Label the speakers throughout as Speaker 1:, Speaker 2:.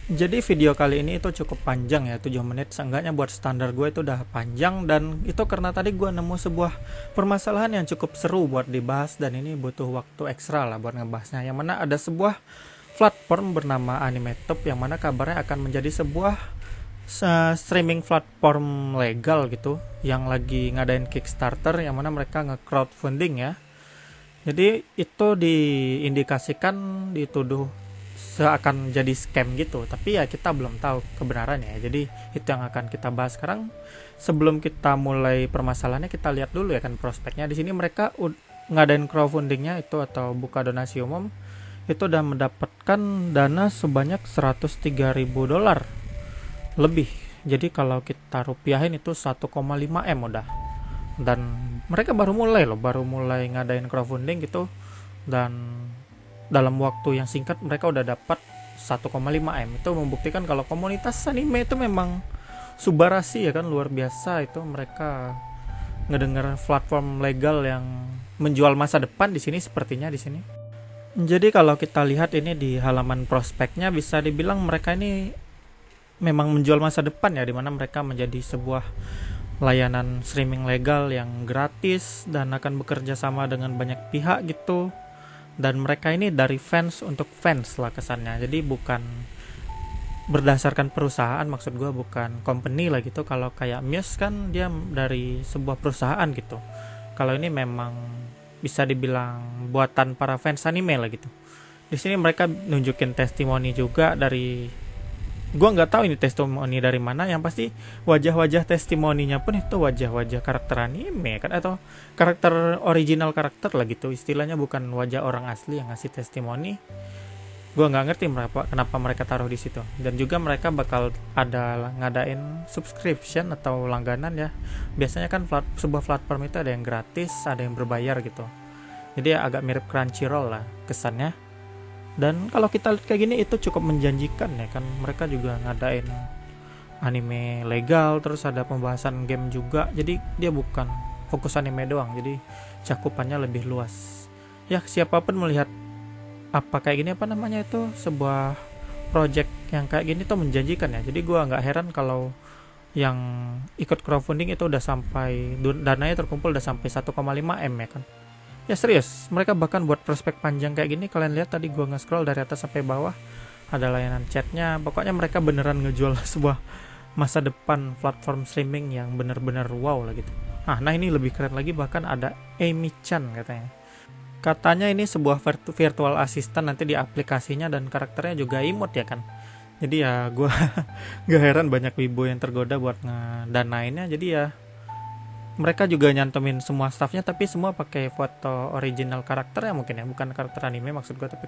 Speaker 1: Jadi video kali ini itu cukup panjang ya, 7 menit. Seenggaknya buat standar gue itu udah panjang, dan itu karena tadi gue nemu sebuah permasalahan yang cukup seru buat dibahas, dan ini butuh waktu ekstra lah buat ngebahasnya. Yang mana ada sebuah platform bernama Animetop yang mana kabarnya akan menjadi sebuah streaming platform legal gitu, yang lagi ngadain Kickstarter, yang mana mereka nge-crowdfunding ya. Jadi itu diindikasikan, dituduh seakan jadi scam gitu, tapi ya kita belum tahu kebenarannya ya. Jadi itu yang akan kita bahas sekarang. Sebelum kita mulai permasalahannya, kita lihat dulu ya kan prospeknya. Di sini mereka ngadain crowdfundingnya itu atau buka donasi umum, itu udah mendapatkan dana sebanyak 103.000 dolar lebih. Jadi kalau kita rupiahin itu 1,5 M udah. Dan mereka baru mulai ngadain crowdfunding gitu, dan dalam waktu yang singkat mereka udah dapat 1,5 M. Itu membuktikan kalau komunitas anime itu memang subarasi ya kan, luar biasa. Itu mereka ngedenger platform legal yang menjual masa depan di sini, sepertinya di sini. Jadi kalau kita lihat ini di halaman prospeknya, bisa dibilang mereka ini memang menjual masa depan ya, dimana mereka menjadi sebuah layanan streaming legal yang gratis dan akan bekerja sama dengan banyak pihak gitu. Dan mereka ini dari fans untuk fans lah kesannya, jadi bukan berdasarkan perusahaan, maksud gue bukan company lah gitu. Kalau kayak Muse kan dia dari sebuah perusahaan gitu, kalau ini memang bisa dibilang buatan para fans anime lah gitu. Di sini mereka nunjukin testimoni juga dari, gue nggak tahu ini testimoni dari mana, yang pasti wajah-wajah testimoninya pun itu wajah-wajah karakter anime kan, atau karakter original karakter lah gitu istilahnya, bukan wajah orang asli yang ngasih testimoni. Gue nggak ngerti kenapa mereka taruh di situ. Dan juga mereka bakal ada ngadain subscription atau langganan ya. Biasanya kan sebuah platform itu ada yang gratis, ada yang berbayar gitu. Jadi agak mirip Crunchyroll lah kesannya. Dan kalau kita lihat kayak gini itu cukup menjanjikan ya kan. Mereka juga ngadain anime legal, terus ada pembahasan game juga. Jadi dia bukan fokus anime doang, jadi cakupannya lebih luas. Ya siapapun melihat apa kayak gini, apa namanya itu, sebuah project yang kayak gini tuh menjanjikan ya. Jadi gua nggak heran kalau yang ikut crowdfunding itu udah sampai dananya terkumpul udah sampai 1,5 M ya kan. Ya serius, mereka bahkan buat prospek panjang kayak gini. Kalian lihat tadi gue nge-scroll dari atas sampai bawah, ada layanan chatnya. Pokoknya mereka beneran ngejual sebuah masa depan platform streaming yang bener-bener wow lah gitu. Nah ini lebih keren lagi, bahkan ada Amy-chan katanya. Katanya ini sebuah virtual assistant nanti di aplikasinya, dan karakternya juga emote ya kan. Jadi ya gue gak heran banyak wibu yang tergoda buat ngedanainnya. Jadi ya mereka juga nyantumin semua staffnya, tapi semua pakai foto original karakter ya mungkin ya, bukan karakter anime maksud gue, tapi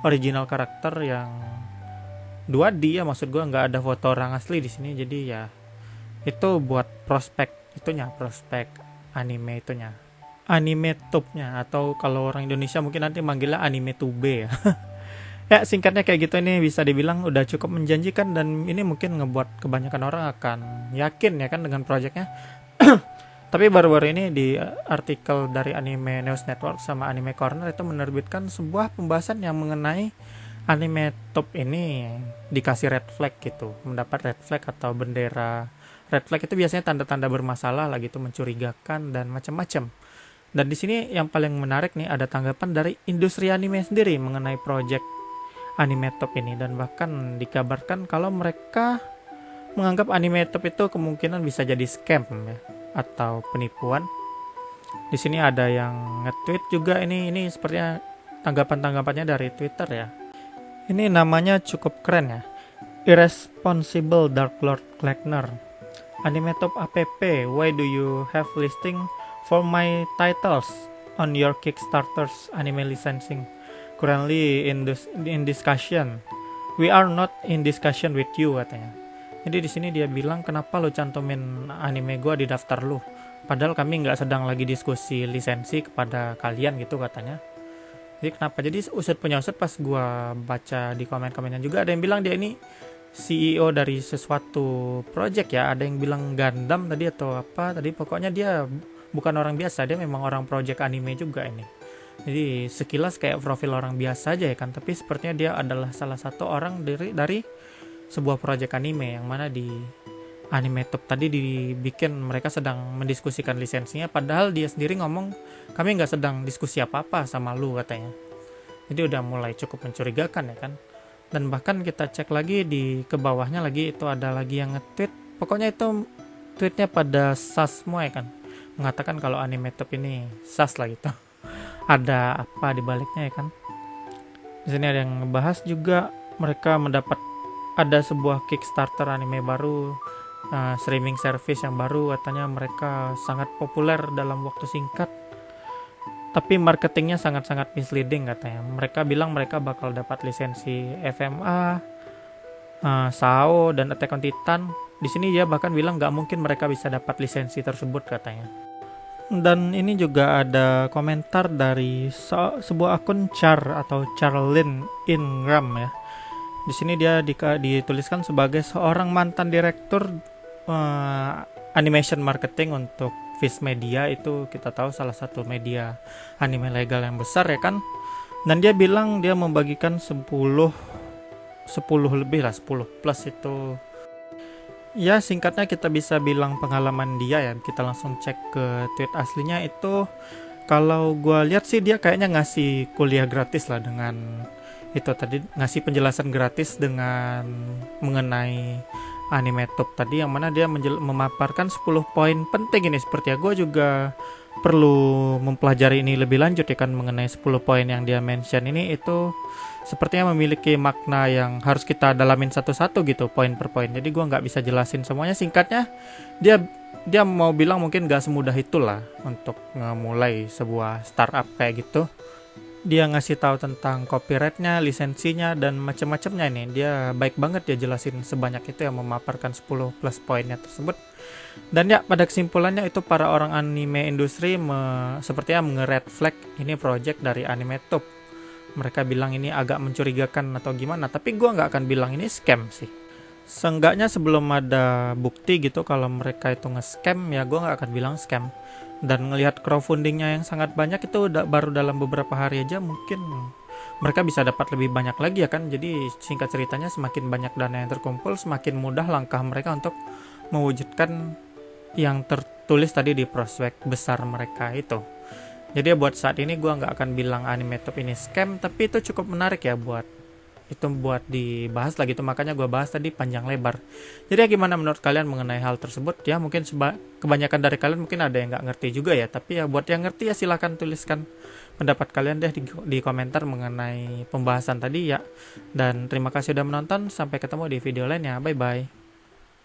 Speaker 1: original karakter yang 2D ya, maksud gue nggak ada foto orang asli di sini. Jadi ya itu buat prospek itunya, prospek anime itunya, anime tube-nya, atau kalau orang Indonesia mungkin nanti manggilnya anime tube ya. Ya singkatnya kayak gitu. Ini bisa dibilang udah cukup menjanjikan, dan ini mungkin ngebuat kebanyakan orang akan yakin ya kan dengan proyeknya. Tapi baru-baru ini di artikel dari Anime News Network sama Anime Corner itu menerbitkan sebuah pembahasan yang mengenai anime top ini dikasih red flag gitu, mendapat red flag atau bendera. Red flag itu biasanya tanda-tanda bermasalah lah gitu, mencurigakan dan macam-macam. Dan di sini yang paling menarik nih, ada tanggapan dari industri anime sendiri mengenai project anime top ini, dan bahkan dikabarkan kalau mereka menganggap anime top itu kemungkinan bisa jadi scam ya, atau penipuan. Di sini ada yang nge-tweet juga, ini sepertinya tanggapannya dari Twitter ya. Ini namanya cukup keren ya. Irresponsible Dark Lord Kleckner. Anime Top app, why do you have listing for my titles on your Kickstarter's anime licensing? Currently in discussion. We are not in discussion with you katanya. Jadi di sini dia bilang, kenapa lo cantumin anime gue di daftar lo? Padahal kami nggak sedang lagi diskusi lisensi kepada kalian gitu katanya. Jadi kenapa? Jadi usut punya usut, pas gue baca di komen-komennya juga ada yang bilang dia ini CEO dari sesuatu project ya. Ada yang bilang Gundam tadi atau apa tadi. Pokoknya dia bukan orang biasa, dia memang orang project anime juga ini. Jadi sekilas kayak profil orang biasa aja ya kan, tapi sepertinya dia adalah salah satu orang dari sebuah proyek anime, yang mana di anime top tadi dibikin mereka sedang mendiskusikan lisensinya, padahal dia sendiri ngomong kami nggak sedang diskusi apa-apa sama lu katanya. Jadi udah mulai cukup mencurigakan ya kan. Dan bahkan kita cek lagi di ke bawahnya lagi, itu ada lagi yang nge-tweet, pokoknya itu tweetnya pada sas semua ya kan, mengatakan kalau anime top ini sas lah gitu. Ada apa di baliknya ya kan. Di sini ada yang ngebahas juga mereka mendapat ada sebuah Kickstarter anime baru, streaming service yang baru, katanya mereka sangat populer dalam waktu singkat. Tapi marketingnya sangat-sangat misleading katanya. Mereka bilang mereka bakal dapat lisensi FMA, SAO, dan Attack on Titan. Di sini dia bahkan bilang nggak mungkin mereka bisa dapat lisensi tersebut katanya. Dan ini juga ada komentar dari sebuah akun Char atau Charlene Ingram ya. Di sini dia dituliskan sebagai seorang mantan direktur animation marketing untuk Viz Media, itu kita tahu salah satu media anime legal yang besar ya kan. Dan dia bilang dia membagikan 10 lebih lah, 10 plus itu. Ya singkatnya kita bisa bilang pengalaman dia ya. Kita langsung cek ke tweet aslinya itu. Kalau gue lihat sih dia kayaknya ngasih kuliah gratis lah, dengan itu tadi ngasih penjelasan gratis dengan mengenai anime top tadi, yang mana dia memaparkan 10 poin penting ini. Seperti ya gue juga perlu mempelajari ini lebih lanjut ya kan, mengenai 10 poin yang dia mention ini, itu sepertinya memiliki makna yang harus kita dalamin satu-satu gitu, poin per poin. Jadi gue nggak bisa jelasin semuanya. Singkatnya dia mau bilang mungkin gak semudah itulah untuk memulai sebuah startup kayak gitu. Dia ngasih tahu tentang copyrightnya, lisensinya, dan macam-macamnya ini. Dia baik banget dia jelasin sebanyak itu, yang memaparkan 10 plus poinnya tersebut. Dan ya pada kesimpulannya itu para orang anime industri sepertinya nge-red flag ini project dari anime top. Mereka bilang ini agak mencurigakan atau gimana, tapi gue nggak akan bilang ini scam sih. Seenggaknya sebelum ada bukti gitu kalau mereka itu nge-scam, ya gue nggak akan bilang scam. Dan ngelihat crowdfundingnya yang sangat banyak itu baru dalam beberapa hari aja, mungkin mereka bisa dapat lebih banyak lagi ya kan. Jadi singkat ceritanya, semakin banyak dana yang terkumpul, semakin mudah langkah mereka untuk mewujudkan yang tertulis tadi di prospek besar mereka itu. Jadi buat saat ini gue nggak akan bilang anime top ini scam, tapi itu cukup menarik ya buat dibahas lagi itu. Makanya gue bahas tadi panjang lebar. Jadi ya gimana menurut kalian mengenai hal tersebut ya? Mungkin kebanyakan dari kalian mungkin ada yang nggak ngerti juga ya, tapi ya buat yang ngerti ya silahkan tuliskan pendapat kalian deh di komentar mengenai pembahasan tadi ya. Dan terima kasih udah menonton, sampai ketemu di video lainnya, bye bye.